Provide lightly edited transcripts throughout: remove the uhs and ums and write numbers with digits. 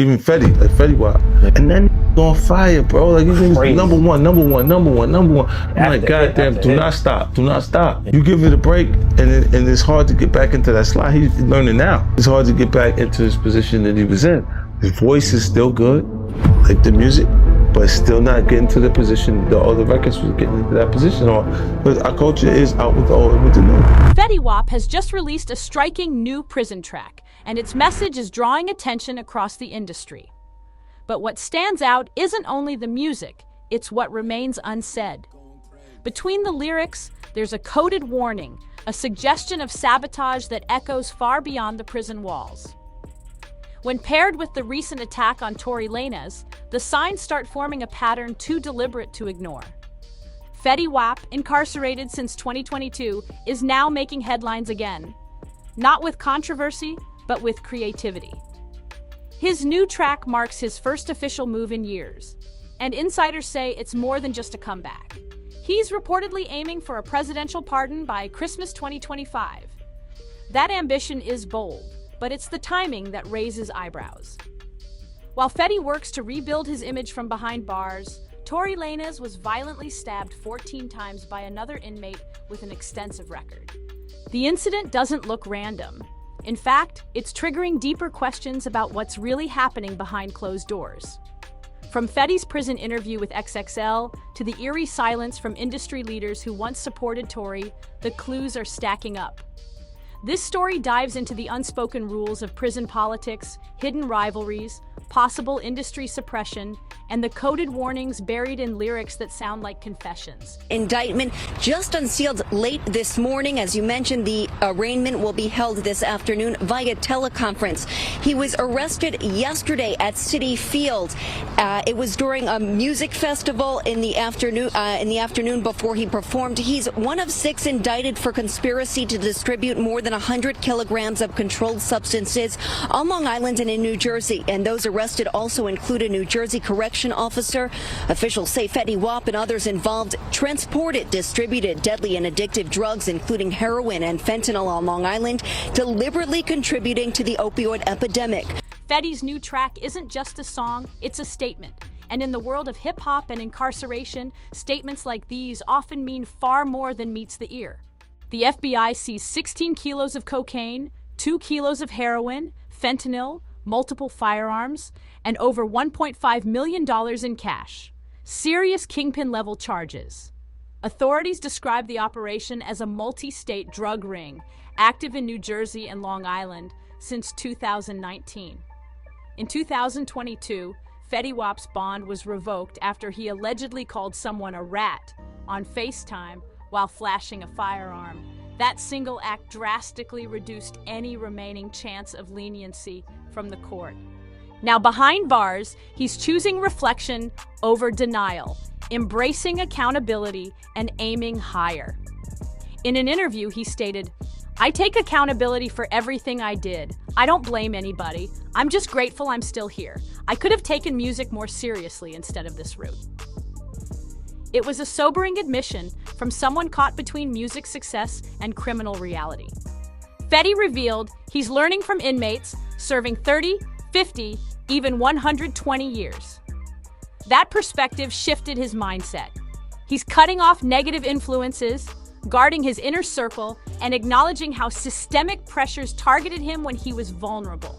even Fetty, like Fetty Wap. And then on fire, bro. Like you think number one. I'm like, goddamn, do not stop. You give it a break, and it's hard to get back into that slide. He's learning now. It's hard to get back into his position that he was in. His voice is still good, like the music, but still not getting to the position the other records was getting into that position on. But our culture is out with the old and with the new. Fetty Wap has just released a striking new prison track, and its message is drawing attention across the industry. But what stands out isn't only the music, it's what remains unsaid. Between the lyrics, there's a coded warning, a suggestion of sabotage that echoes far beyond the prison walls. When paired with the recent attack on Tory Lanez, the signs start forming a pattern too deliberate to ignore. Fetty Wap, incarcerated since 2022, is now making headlines again. Not with controversy, but with creativity. His new track marks his first official move in years, and insiders say it's more than just a comeback. He's reportedly aiming for a presidential pardon by Christmas 2025. That ambition is bold, but it's the timing that raises eyebrows. While Fetty works to rebuild his image from behind bars, Tory Lanez was violently stabbed 14 times by another inmate with an extensive record. The incident doesn't look random. In fact, it's triggering deeper questions about what's really happening behind closed doors. From Fetty's prison interview with XXL to the eerie silence from industry leaders who once supported Tory, the clues are stacking up. This story dives into the unspoken rules of prison politics, hidden rivalries, possible industry suppression, and the coded warnings buried in lyrics that sound like confessions. Indictment just unsealed late this morning. As you mentioned, the arraignment will be held this afternoon via teleconference. He was arrested yesterday at Citi Field. It was during a music festival in the afternoon before he performed. He's one of 6 indicted for conspiracy to distribute more than 100 kilograms of controlled substances on Long Island and in New Jersey. And those arrested also include a New Jersey correction officer. Officials say Fetty Wap and others involved transported, distributed deadly and addictive drugs, including heroin and fentanyl on Long Island, deliberately contributing to the opioid epidemic. Fetty's new track isn't just a song, it's a statement. And in the world of hip-hop and incarceration, statements like these often mean far more than meets the ear. The FBI seized 16 kilos of cocaine, 2 kilos of heroin, fentanyl, multiple firearms, and over $1.5 million in cash. Serious kingpin-level charges. Authorities describe the operation as a multi-state drug ring, active in New Jersey and Long Island since 2019. In 2022, Fetty Wap's bond was revoked after he allegedly called someone a rat on FaceTime while flashing a firearm. That single act drastically reduced any remaining chance of leniency from the court. Now, behind bars, he's choosing reflection over denial, embracing accountability, and aiming higher. In an interview, he stated, "I take accountability for everything I did. I don't blame anybody. I'm just grateful I'm still here. I could have taken music more seriously instead of this route." It was a sobering admission from someone caught between music success and criminal reality. Fetty revealed he's learning from inmates, serving 30, 50, even 120 years. That perspective shifted his mindset. He's cutting off negative influences, guarding his inner circle, and acknowledging how systemic pressures targeted him when he was vulnerable.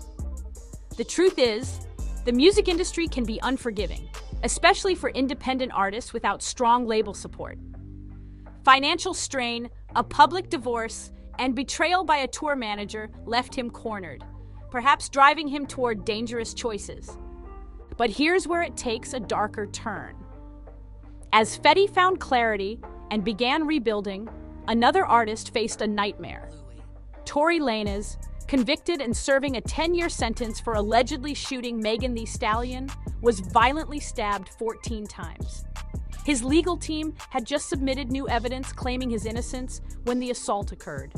The truth is, the music industry can be unforgiving, especially for independent artists without strong label support. Financial strain, a public divorce, and betrayal by a tour manager left him cornered, perhaps driving him toward dangerous choices. But here's where it takes a darker turn. As Fetty found clarity and began rebuilding, another artist faced a nightmare. Tory Lanez, convicted and serving a 10-year sentence for allegedly shooting Megan Thee Stallion, was violently stabbed 14 times. His legal team had just submitted new evidence claiming his innocence when the assault occurred.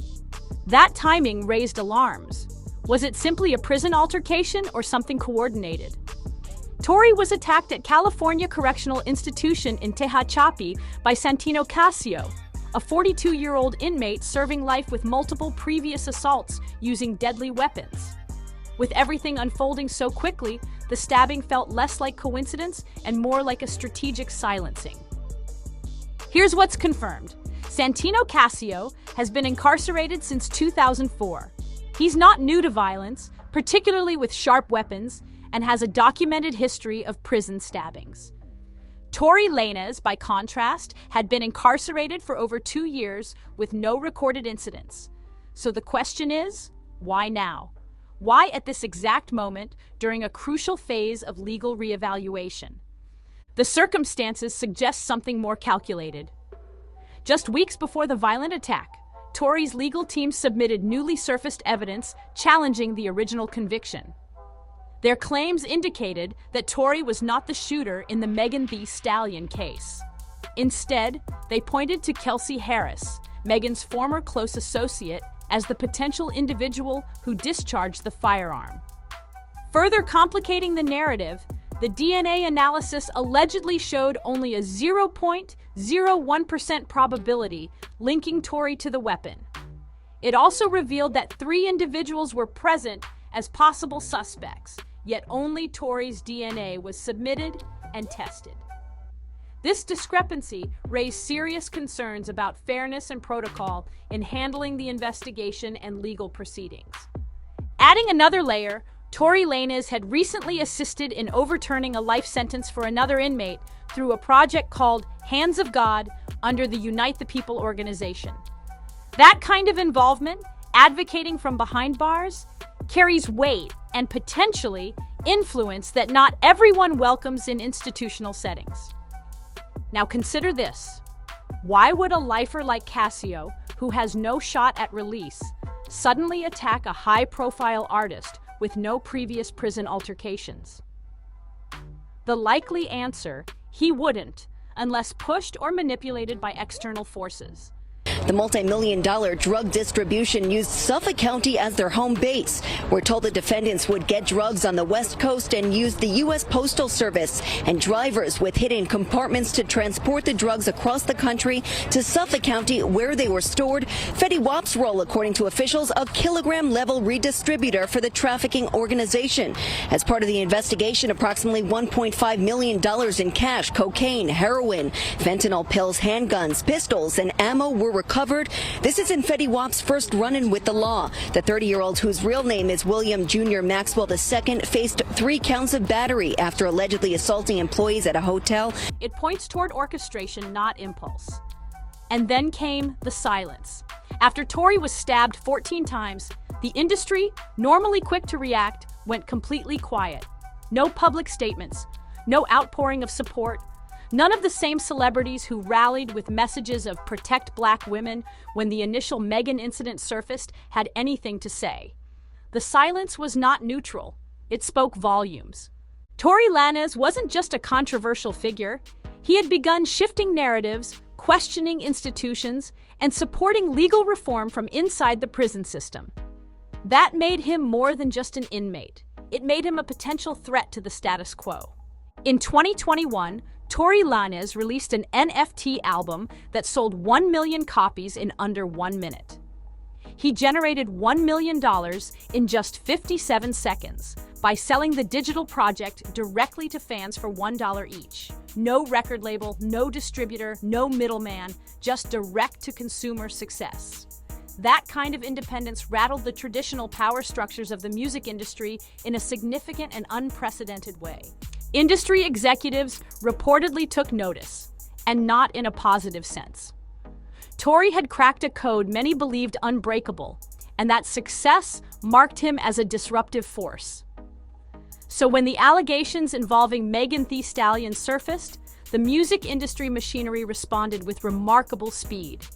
That timing raised alarms. Was it simply a prison altercation or something coordinated? Tory was attacked at California Correctional Institution in Tehachapi by Santino Casio, a 42-year-old inmate serving life with multiple previous assaults using deadly weapons. With everything unfolding so quickly, the stabbing felt less like coincidence and more like a strategic silencing. Here's what's confirmed. Santino Casio has been incarcerated since 2004. He's not new to violence, particularly with sharp weapons, and has a documented history of prison stabbings. Tory Lanez, by contrast, had been incarcerated for over 2 years with no recorded incidents. So the question is, why now? Why at this exact moment during a crucial phase of legal reevaluation? The circumstances suggest something more calculated. Just weeks before the violent attack, Tory's legal team submitted newly surfaced evidence challenging the original conviction. Their claims indicated that Tory was not the shooter in the Megan Thee Stallion case. Instead, they pointed to Kelsey Harris, Megan's former close associate, as the potential individual who discharged the firearm. Further complicating the narrative, the DNA analysis allegedly showed only a 0.01% probability linking Tory to the weapon. It also revealed that 3 individuals were present as possible suspects, yet only Tory's DNA was submitted and tested. This discrepancy raised serious concerns about fairness and protocol in handling the investigation and legal proceedings. Adding another layer, Tory Lanez had recently assisted in overturning a life sentence for another inmate through a project called Hands of God under the Unite the People organization. That kind of involvement, advocating from behind bars, carries weight and potentially influence that not everyone welcomes in institutional settings. Now consider this. Why would a lifer like Casio, who has no shot at release, suddenly attack a high-profile artist with no previous prison altercations? The likely answer, he wouldn't, unless pushed or manipulated by external forces. The multi-million-dollar drug distribution used Suffolk County as their home base. We're told the defendants would get drugs on the West Coast and use the U.S. Postal Service and drivers with hidden compartments to transport the drugs across the country to Suffolk County, where they were stored. Fetty Wap's role, according to officials, a kilogram-level redistributor for the trafficking organization. As part of the investigation, approximately $1.5 million in cash, cocaine, heroin, fentanyl pills, handguns, pistols, and ammo were recovered. This is in Fetty Wap's first run-in with the law. The 30-year-old, whose real name is William Jr. Maxwell II, faced 3 counts of battery after allegedly assaulting employees at a hotel. It points toward orchestration, not impulse. And then came the silence. After Tory was stabbed 14 times, the industry, normally quick to react, went completely quiet. No public statements, no outpouring of support. None of the same celebrities who rallied with messages of protect black women when the initial Megan incident surfaced had anything to say. The silence was not neutral. It spoke volumes. Tory Lanez wasn't just a controversial figure. He had begun shifting narratives, questioning institutions, and supporting legal reform from inside the prison system. That made him more than just an inmate. It made him a potential threat to the status quo. In 2021, Tory Lanez released an NFT album that sold 1 million copies in under 1 minute. He generated $1 million in just 57 seconds by selling the digital project directly to fans for $1 each. No record label, no distributor, no middleman, just direct-to-consumer success. That kind of independence rattled the traditional power structures of the music industry in a significant and unprecedented way. Industry executives reportedly took notice, and not in a positive sense. Tory had cracked a code many believed unbreakable, and that success marked him as a disruptive force. So when the allegations involving Megan Thee Stallion surfaced, the music industry machinery responded with remarkable speed.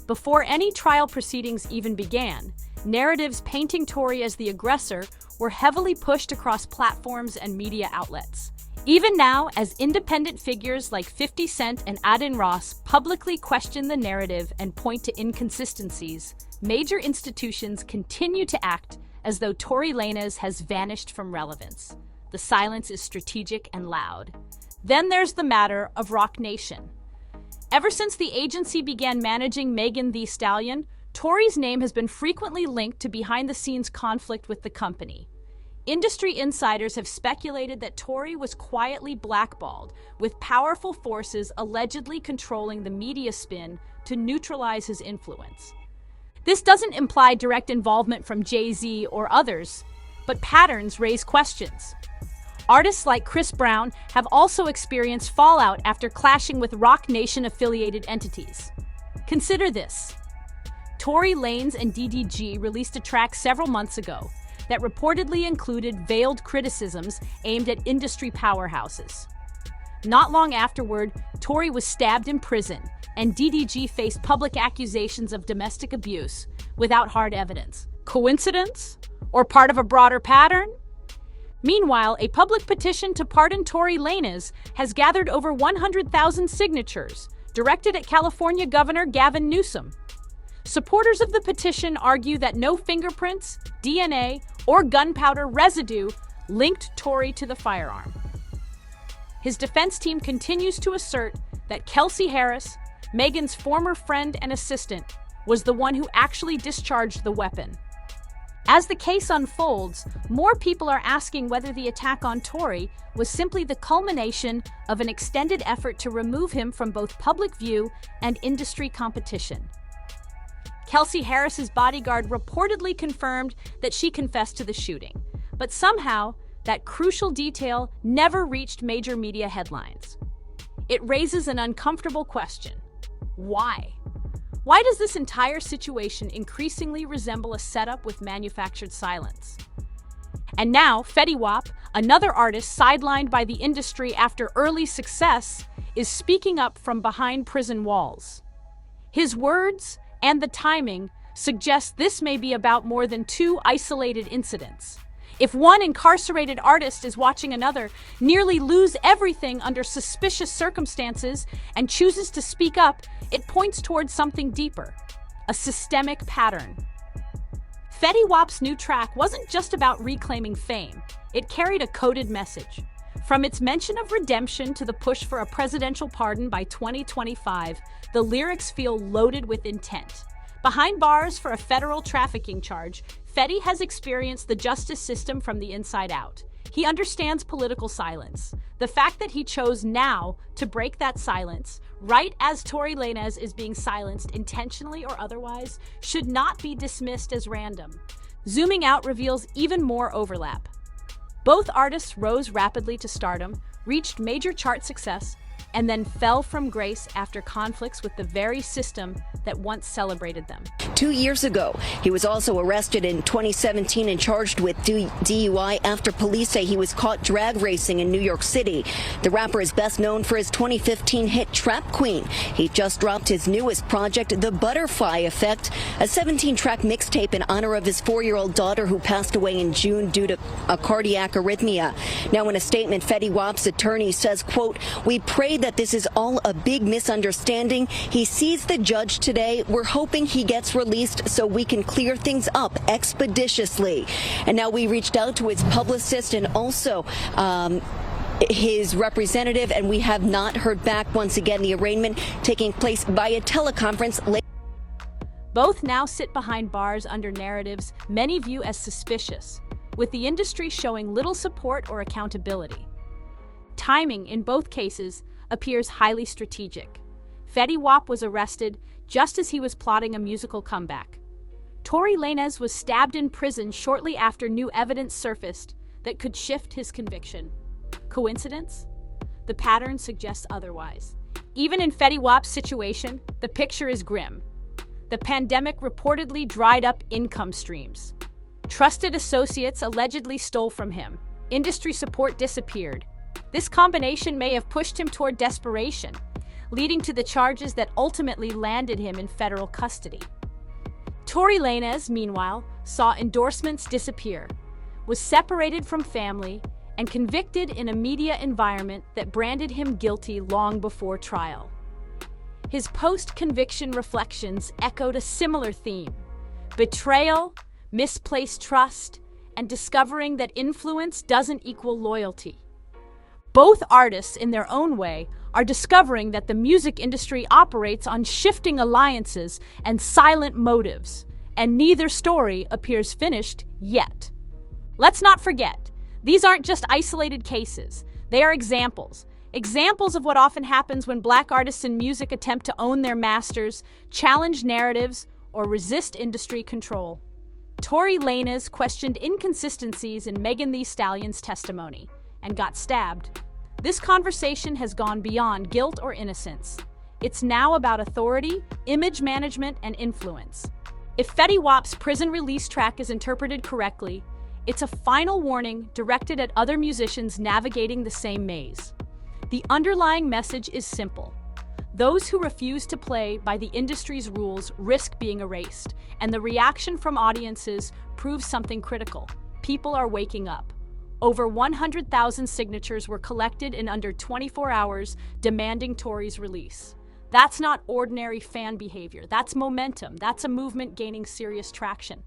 Before any trial proceedings even began, narratives painting Tory as the aggressor were heavily pushed across platforms and media outlets. Even now, as independent figures like 50 Cent and Adin Ross publicly question the narrative and point to inconsistencies, major institutions continue to act as though Tory Lanez has vanished from relevance. The silence is strategic and loud. Then there's the matter of Roc Nation. Ever since the agency began managing Megan Thee Stallion, Tory's name has been frequently linked to behind-the-scenes conflict with the company. Industry insiders have speculated that Tory was quietly blackballed, with powerful forces allegedly controlling the media spin to neutralize his influence. This doesn't imply direct involvement from Jay-Z or others, but patterns raise questions. Artists like Chris Brown have also experienced fallout after clashing with Roc Nation-affiliated entities. Consider this. Tory Lanez and DDG released a track several months ago that reportedly included veiled criticisms aimed at industry powerhouses. Not long afterward, Tory was stabbed in prison, and DDG faced public accusations of domestic abuse without hard evidence. Coincidence? Or part of a broader pattern? Meanwhile, a public petition to pardon Tory Lanez has gathered over 100,000 signatures, directed at California Governor Gavin Newsom. Supporters of the petition argue that no fingerprints, DNA, or gunpowder residue linked Tory to the firearm. His defense team continues to assert that Kelsey Harris, Megan's former friend and assistant, was the one who actually discharged the weapon. As the case unfolds, more people are asking whether the attack on Tory was simply the culmination of an extended effort to remove him from both public view and industry competition. Kelsey Harris's bodyguard reportedly confirmed that she confessed to the shooting, but somehow that crucial detail never reached major media headlines. It raises an uncomfortable question. Why? Why does this entire situation increasingly resemble a setup with manufactured silence? And now, Fetty Wap, another artist sidelined by the industry after early success, is speaking up from behind prison walls. His words and the timing suggest this may be about more than two isolated incidents. If one incarcerated artist is watching another nearly lose everything under suspicious circumstances and chooses to speak up, it points towards something deeper, a systemic pattern. Fetty Wap's new track wasn't just about reclaiming fame, it carried a coded message. From its mention of redemption to the push for a presidential pardon by 2025, the lyrics feel loaded with intent. Behind bars for a federal trafficking charge, Fetty has experienced the justice system from the inside out. He understands political silence. The fact that he chose now to break that silence, right as Tory Lanez is being silenced intentionally or otherwise, should not be dismissed as random. Zooming out reveals even more overlap. Both artists rose rapidly to stardom, reached major chart success, and then fell from grace after conflicts with the very system that once celebrated them. 2 years ago, he was also arrested in 2017 and charged with DUI after police say he was caught drag racing in New York City. The rapper is best known for his 2015 hit Trap Queen. He just dropped his newest project, The Butterfly Effect, a 17-track mixtape in honor of his 4-year-old daughter who passed away in June due to a cardiac arrhythmia. Now, in a statement, Fetty Wap's attorney says, quote, "We pray that this is all a big misunderstanding. He sees the judge today. We're hoping he gets released so we can clear things up expeditiously." And now we reached out to his publicist and also his representative, and we have not heard back. Once again, the arraignment taking place via teleconference. Both now sit behind bars under narratives many view as suspicious, with the industry showing little support or accountability. Timing in both cases appears highly strategic. Fetty Wap was arrested just as he was plotting a musical comeback. Tory Lanez was stabbed in prison shortly after new evidence surfaced that could shift his conviction. Coincidence? The pattern suggests otherwise. Even in Fetty Wap's situation, the picture is grim. The pandemic reportedly dried up income streams. Trusted associates allegedly stole from him. Industry support disappeared. This combination may have pushed him toward desperation, leading to the charges that ultimately landed him in federal custody. Tory Lanez, meanwhile, saw endorsements disappear, was separated from family, and convicted in a media environment that branded him guilty long before trial. His post-conviction reflections echoed a similar theme: betrayal, misplaced trust, and discovering that influence doesn't equal loyalty. Both artists, in their own way, are discovering that the music industry operates on shifting alliances and silent motives, and neither story appears finished yet. Let's not forget, these aren't just isolated cases. They are examples. Examples of what often happens when Black artists in music attempt to own their masters, challenge narratives, or resist industry control. Tory Lanez questioned inconsistencies in Megan Thee Stallion's testimony and got stabbed. This conversation has gone beyond guilt or innocence. It's now about authority, image management, and influence. If Fetty Wap's prison release track is interpreted correctly, it's a final warning directed at other musicians navigating the same maze. The underlying message is simple. Those who refuse to play by the industry's rules risk being erased, and the reaction from audiences proves something critical. People are waking up. Over 100,000 signatures were collected in under 24 hours demanding Tory's release. That's not ordinary fan behavior. That's momentum. That's a movement gaining serious traction.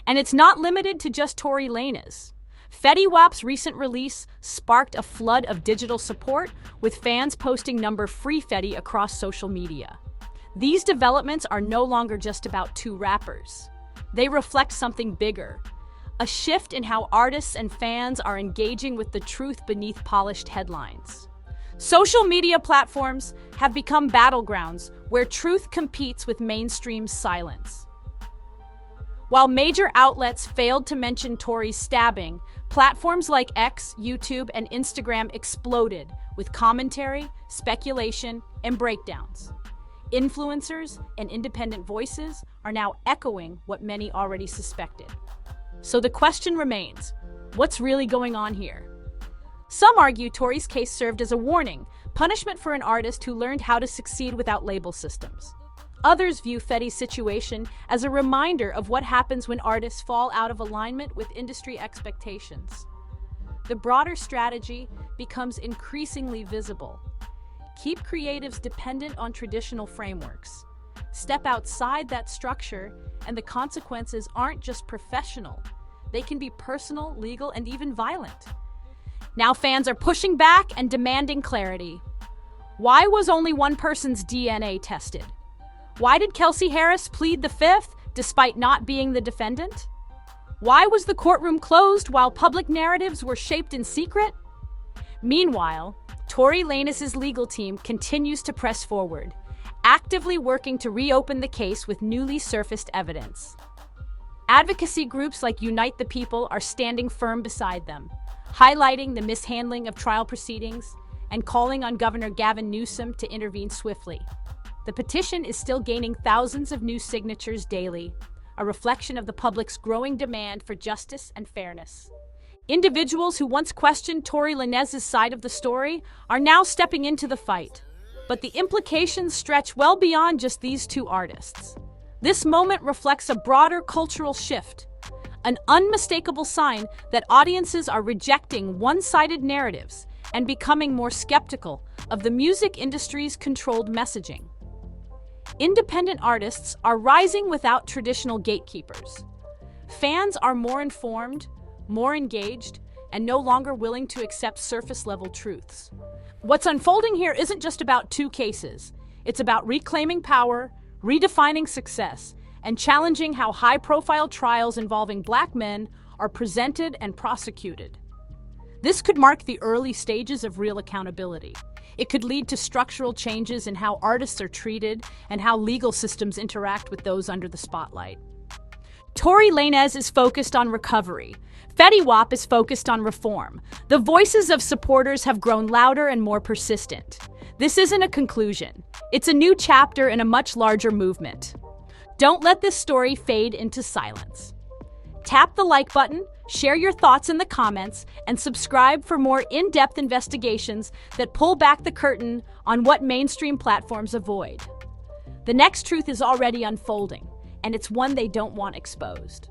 And it's not limited to just Tory Lanez. Fetty Wap's recent release sparked a flood of digital support, with fans posting #Free Fetty across social media. These developments are no longer just about two rappers. They reflect something bigger, a shift in how artists and fans are engaging with the truth beneath polished headlines. Social media platforms have become battlegrounds where truth competes with mainstream silence. While major outlets failed to mention Tory's stabbing, platforms like X, YouTube, and Instagram exploded with commentary, speculation, and breakdowns. Influencers and independent voices are now echoing what many already suspected. So the question remains, what's really going on here? Some argue Tory's case served as a warning, punishment for an artist who learned how to succeed without label systems. Others view Fetty's situation as a reminder of what happens when artists fall out of alignment with industry expectations. The broader strategy becomes increasingly visible. Keep creatives dependent on traditional frameworks. Step outside that structure, and the consequences aren't just professional. They can be personal, legal, and even violent. Now fans are pushing back and demanding clarity. Why was only one person's DNA tested? Why did Kelsey Harris plead the fifth despite not being the defendant? Why was the courtroom closed while public narratives were shaped in secret? Meanwhile, Tory Lanez's legal team continues to press forward, actively working to reopen the case with newly surfaced evidence. Advocacy groups like Unite the People are standing firm beside them, highlighting the mishandling of trial proceedings and calling on Governor Gavin Newsom to intervene swiftly. The petition is still gaining thousands of new signatures daily, a reflection of the public's growing demand for justice and fairness. Individuals who once questioned Tory Lanez's side of the story are now stepping into the fight. But the implications stretch well beyond just these two artists. This moment reflects a broader cultural shift, an unmistakable sign that audiences are rejecting one-sided narratives and becoming more skeptical of the music industry's controlled messaging. Independent artists are rising without traditional gatekeepers. Fans are more informed, more engaged, and no longer willing to accept surface-level truths. What's unfolding here isn't just about two cases. It's about reclaiming power, redefining success, and challenging how high-profile trials involving Black men are presented and prosecuted. This could mark the early stages of real accountability. It could lead to structural changes in how artists are treated and how legal systems interact with those under the spotlight. Tory Lanez is focused on recovery. Fetty Wap is focused on reform. The voices of supporters have grown louder and more persistent. This isn't a conclusion. It's a new chapter in a much larger movement. Don't let this story fade into silence. Tap the like button, share your thoughts in the comments, and subscribe for more in-depth investigations that pull back the curtain on what mainstream platforms avoid. The next truth is already unfolding, and it's one they don't want exposed.